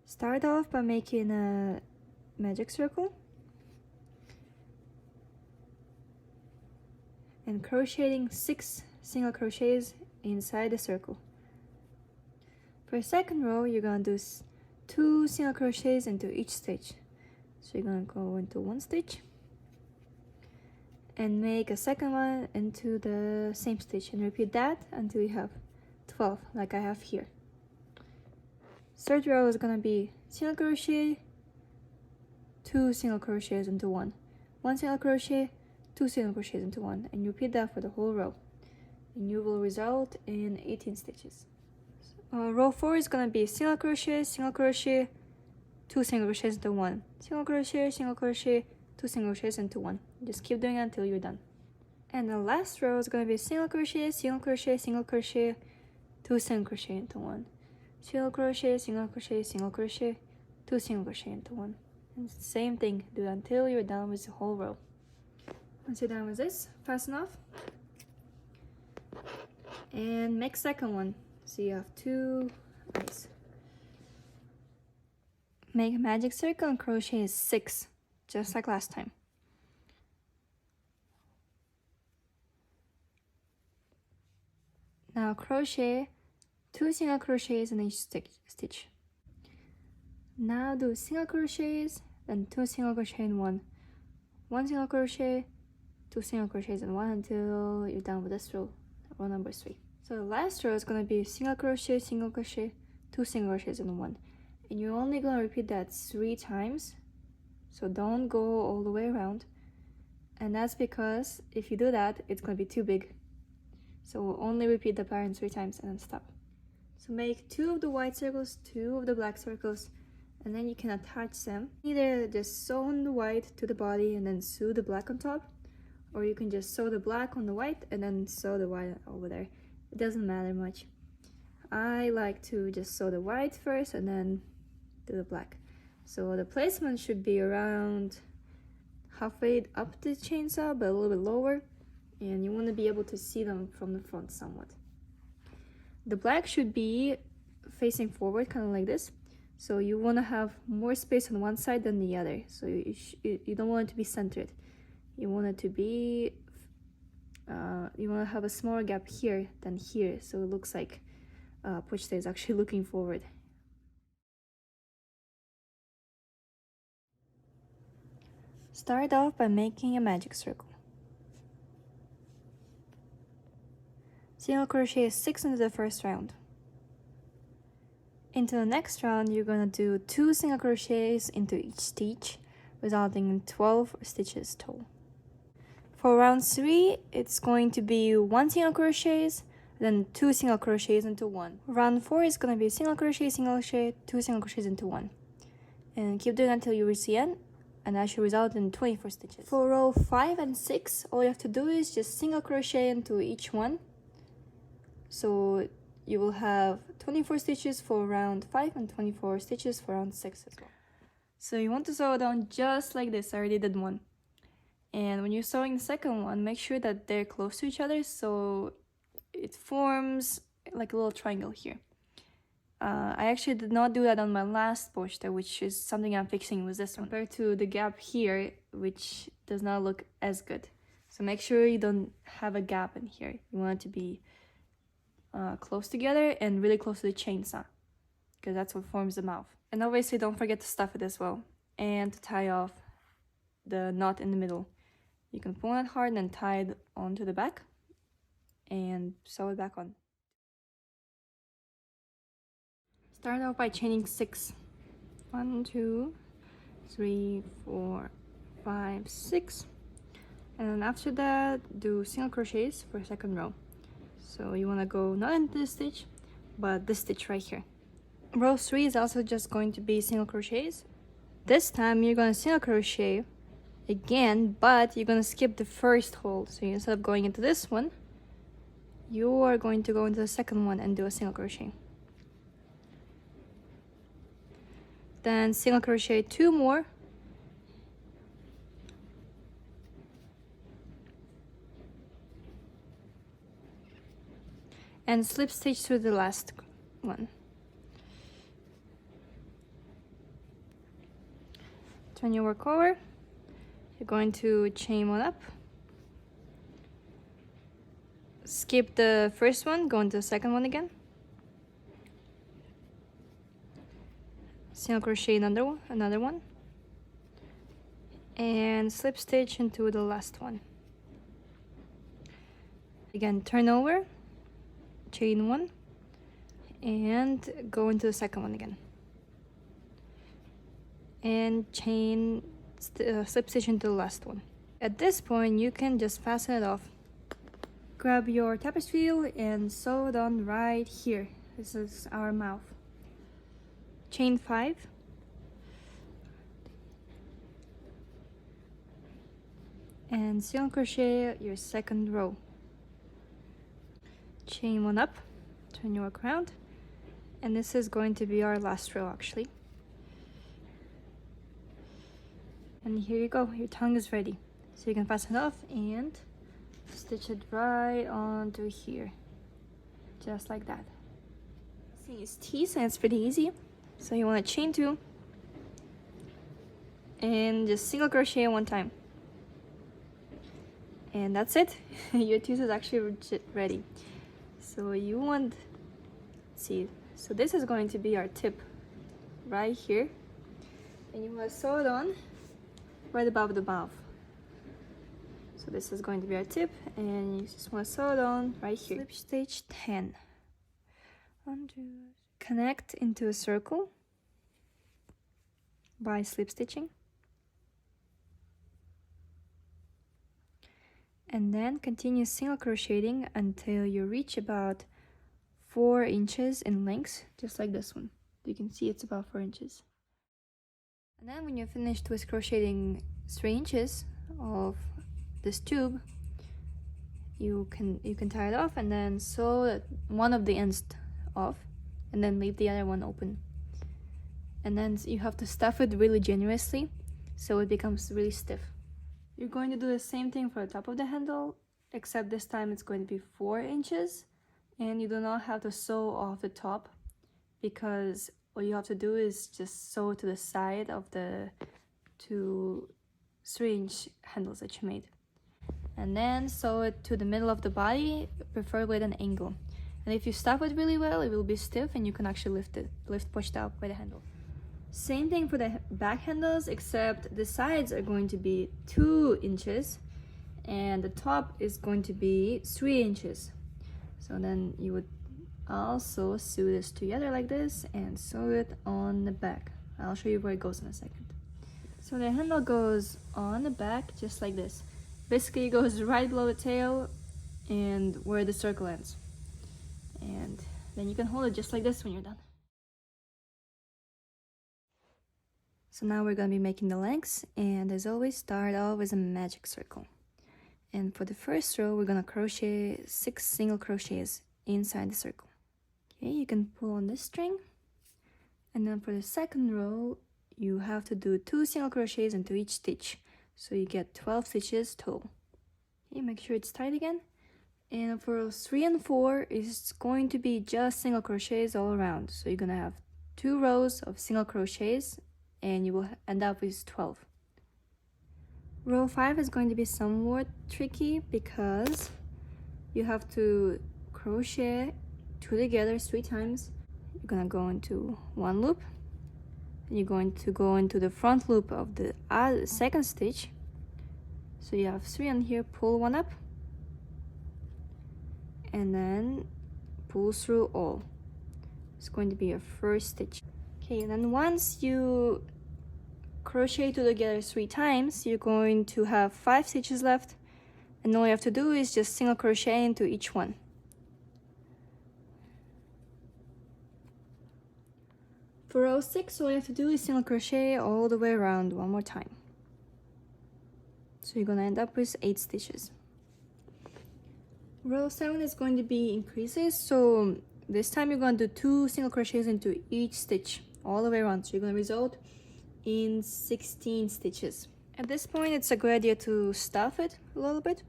Start off by making a magic circle and crocheting 6 single crochets inside the circle. For the second row, you're gonna do 2 single crochets into each stitch. So you're gonna go into one stitch and make a second one into the same stitch and repeat that until you have 12 like I have here. Third row is gonna be single crochet, 2 single crochets into one single crochet, 2 single crochets into one, and you repeat that for the whole row, and you will result in 18 stitches. Row 4 is gonna be single crochet, 2 single crochets into one single crochet, 2 single crochets into one. Just keep doing it until you're done. And the last row is gonna be single crochet, 2 single crochet into one single crochet, 2 single crochet into one. And same thing, do it until you're done with the whole row. Once you're done with this, fasten off and make second one. So you have 2 eyes. Make a magic circle and crochet 6, just like last time. Now crochet 2 single crochets in each stitch. Now do single crochets, then 2 single crochet in one single crochet, 2 single crochets in one until you're done with this row number 3. So the last row is going to be single crochet, 2 single crochets in one, and you're only going to repeat that 3 times, so don't go all the way around. And that's because if you do that, it's going to be too big, so only repeat the pattern 3 times and then stop. So make 2 of the white circles, 2 of the black circles, and then you can attach them. Either just sew on the white to the body and then sew the black on top, or you can just sew the black on the white and then sew the white over there. It doesn't matter much. I like to just sew the white first and then do the black. So the placement should be around halfway up the chainsaw, but a little bit lower, and you want to be able to see them from the front somewhat. The black should be facing forward, kind of like this. So you want to have more space on one side than the other. So you don't want it to be centered. You want it to be, you want to have a smaller gap here than here. So it looks like Pochita is actually looking forward. Start off by making a magic circle. Single crochet 6 into the first round. Into the next round, you're gonna do 2 single crochets into each stitch, resulting in 12 stitches total. For round 3, it's going to be 1 single crochets, then 2 single crochets into one. Round 4 is gonna be single crochet, 2 single crochets into one, and keep doing until you reach the end, and that should result in 24 stitches. For row 5 and 6, all you have to do is just single crochet into each one. So you will have 24 stitches for round 5 and 24 stitches for round 6 as well. So you want to sew it on just like this. I already did one. And when you're sewing the second one, make sure that they're close to each other so it forms like a little triangle here. I actually did not do that on my last pochita, which is something I'm fixing with this one, compared to the gap here, which does not look as good. So make sure you don't have a gap in here. You want it to be close together and really close to the chainsaw, because that's what forms the mouth. And obviously don't forget to stuff it as well, and to tie off the knot in the middle. You can pull it hard and tie it onto the back and sew it back on. Start off by chaining 6. 1, 2, 3, 4, 5, 6, and then after that do single crochets for second row. So you want to go not into this stitch, but this stitch right here. Row 3 is also just going to be single crochets. This time you're going to single crochet again, but you're going to skip the first hole. So instead of going into this one, you are going to go into the second one and do a single crochet. Then single crochet 2 more. And slip stitch through the last one. turn your work over. You're going to chain one up, skip the first one, go into the second one again, single crochet another one, and slip stitch into the last one. Again, turn over, chain one, and go into the second one again, and chain slip stitch into the last one. At this point, you can just fasten it off. Grab your tapestry wheel and sew it on right here. This is our mouth. Chain 5, and single crochet your second row. Chain one up, turn your work around, and this is going to be our last row actually. And here you go, your tongue is ready. So you can fasten it off and stitch it right onto here, just like that. See, it's tees and it's pretty easy. So you want to chain 2 and just single crochet one time, and that's it. Your tees is actually ready. So you want, see, so this is going to be our tip right here, and you want to sew it on right above the mouth. So this is going to be our tip, and you just want to sew it on right here. Slip stitch 10. Connect into a circle by slip stitching, and then continue single crocheting until you reach about 4 inches in length, just like this one. You can see it's about 4 inches. And then when you're finished with crocheting 3 inches of this tube, you can tie it off and then sew one of the ends off, and then leave the other one open. And then you have to stuff it really generously so it becomes really stiff. You're going to do the same thing for the top of the handle, except this time it's going to be 4 inches, and you do not have to sew off the top, because what you have to do is just sew to the side of the 2 3-inch handles that you made, and then sew it to the middle of the body, preferably at an angle. And if you stuff it really well, it will be stiff and you can actually lift Pochita up by the handle. Same thing for the back handles, except the sides are going to be 2 inches and the top is going to be 3 inches. So then you would also sew this together like this and sew it on the back. I'll show you where it goes in a second. So the handle goes on the back just like this. Basically it goes right below the tail and where the circle ends. And then you can hold it just like this when you're done. So now we're going to be making the legs, and as always start off with a magic circle. And for the first row we're going to crochet 6 single crochets inside the circle. Okay, you can pull on this string, and then for the second row you have to do 2 single crochets into each stitch, so you get 12 stitches total. Okay, make sure it's tight again. And for rows 3 and 4 it's going to be just single crochets all around, so you're gonna have 2 rows of single crochets and you will end up with 12. Row 5 is going to be somewhat tricky because you have to crochet 2 together 3 times. You're gonna go into 1 loop, and you're going to go into the front loop of the second stitch. So you have 3 on here, pull 1 up, and then pull through all. It's going to be your first stitch. Okay, and then once you crochet 2 together 3 times, you're going to have 5 stitches left, and all you have to do is just single crochet into each one. For row 6, all you have to do is single crochet all the way around one more time. So you're gonna end up with 8 stitches. Row 7 is going to be increases, so this time you're going to do 2 single crochets into each stitch all the way around, so you're going to result in 16 stitches. At this point it's a good idea to stuff it a little bit,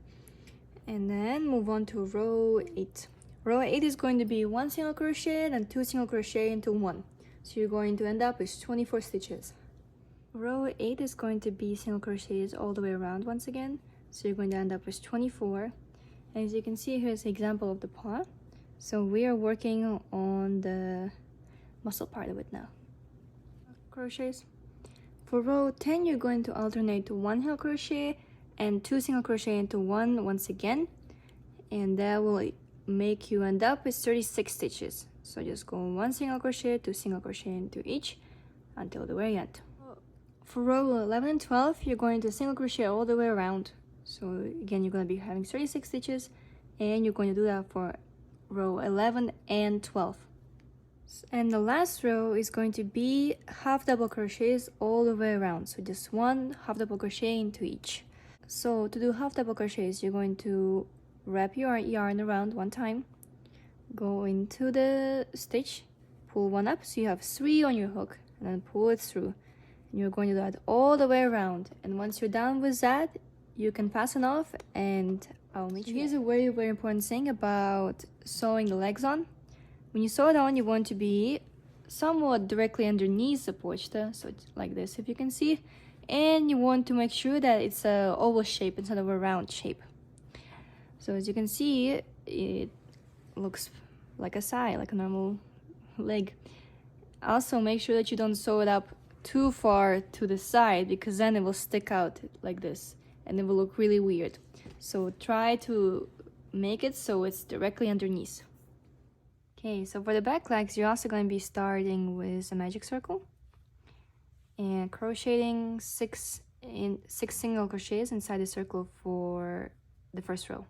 and then move on to row 8. Row 8 is going to be 1 single crochet and 2 single crochet into 1, so you're going to end up with 24 stitches. Row 8 is going to be single crochets all the way around once again, so you're going to end up with 24. And as you can see, here's an example of the paw. So we are working on the muscle part of it now. Crochets. For row 10, you're going to alternate 1 single crochet and 2 single crochet into 1 once again, and that will make you end up with 36 stitches. So just go 1 single crochet, 2 single crochet into each until the very end. For row 11 and 12, you're going to single crochet all the way around. So again, you're going to be having 36 stitches, and you're going to do that for row 11 and 12. And the last row is going to be half double crochets all the way around. So just 1 half double crochet into each. So to do half double crochets, you're going to wrap your yarn around 1 time, go into the stitch, pull 1 up, so you have 3 on your hook, and then pull it through. And you're going to do that all the way around. And once you're done with that, you can fasten off, and I'll meet you. Here's a very, very important thing about sewing the legs on. When you sew it on, you want to be somewhat directly underneath the pochita, so it's like this, if you can see. And you want to make sure that it's a oval shape instead of a round shape. So as you can see, it looks like a side, like a normal leg. Also, make sure that you don't sew it up too far to the side, because then it will stick out like this and it will look really weird. So try to make it so it's directly underneath. Okay, so for the back legs, you're also going to be starting with a magic circle and crocheting 6 single crochets inside the circle for the first row.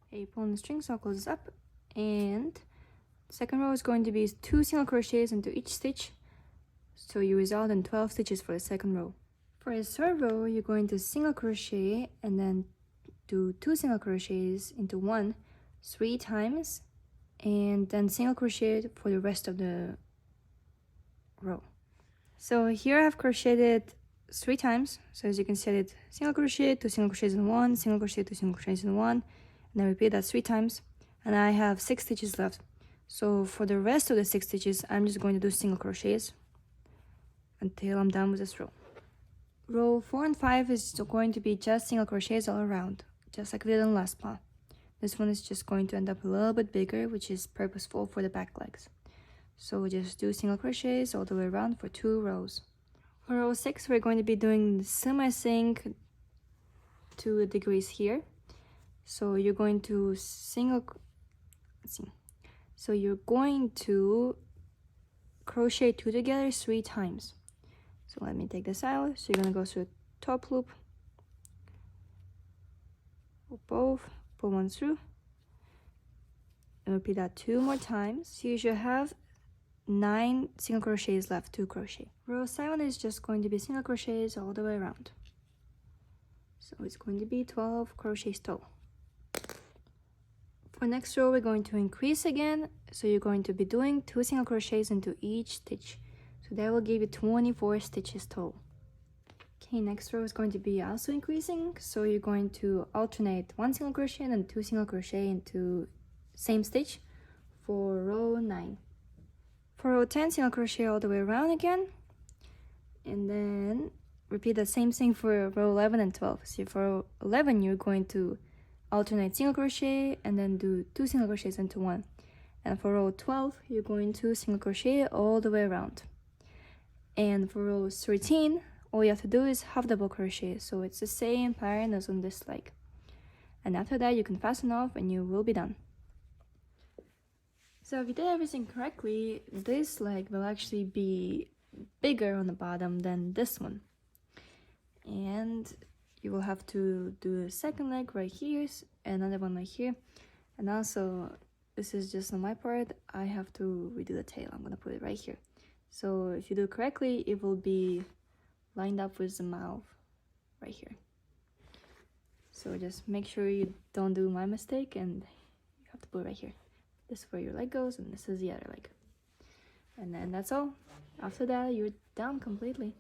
Okay, pulling the string so it closes up, and the second row is going to be 2 single crochets into each stitch, so you result in 12 stitches for the second row. For the third row, you're going to single crochet and then do 2 single crochets into 1 3 times, and then single crochet for the rest of the row. So here I've crocheted 3 times. So as you can see, I did single crochet, 2 single crochets in 1, single crochet, 2 single crochets in 1, and then repeat that 3 times, and I have 6 stitches left. So for the rest of the 6 stitches, I'm just going to do single crochets until I'm done with this row. Row 4 and 5 is going to be just single crochets all around, just like we did in the last part. This one is just going to end up a little bit bigger, which is purposeful for the back legs. So just do single crochets all the way around for 2 rows. For row 6, we're going to be doing the semi-sync 2 degrees here. So you're going to you're going to crochet 2 together 3 times. So let me take this out. So you're going to go through a top loop, pull both, pull 1 through, and repeat that 2 more times. So you should have 9 single crochets left to crochet. Row 7 is just going to be single crochets all the way around. So it's going to be 12 crochets total. For next row, we're going to increase again. So you're going to be doing 2 single crochets into each stitch. So that will give you 24 stitches total. Okay, next row is going to be also increasing. So you're going to alternate 1 single crochet and then 2 single crochet into same stitch for row 9. For row 10, single crochet all the way around again, and then repeat the same thing for row 11 and 12. So for row 11, you're going to alternate single crochet and then do 2 single crochets into 1. And for row 12, you're going to single crochet all the way around. And for row 13, all you have to do is half double crochet. So it's the same pattern as on this leg. And after that, you can fasten off and you will be done. So if you did everything correctly, this leg will actually be bigger on the bottom than this one. And you will have to do a second leg right here, another one right here. And also, this is just on my part, I have to redo the tail. I'm going to put it right here. So if you do it correctly, it will be lined up with the mouth right here. So just make sure you don't do my mistake, and you have to put it right here. This is where your leg goes, and this is the other leg. And then that's all. After that, you're done completely.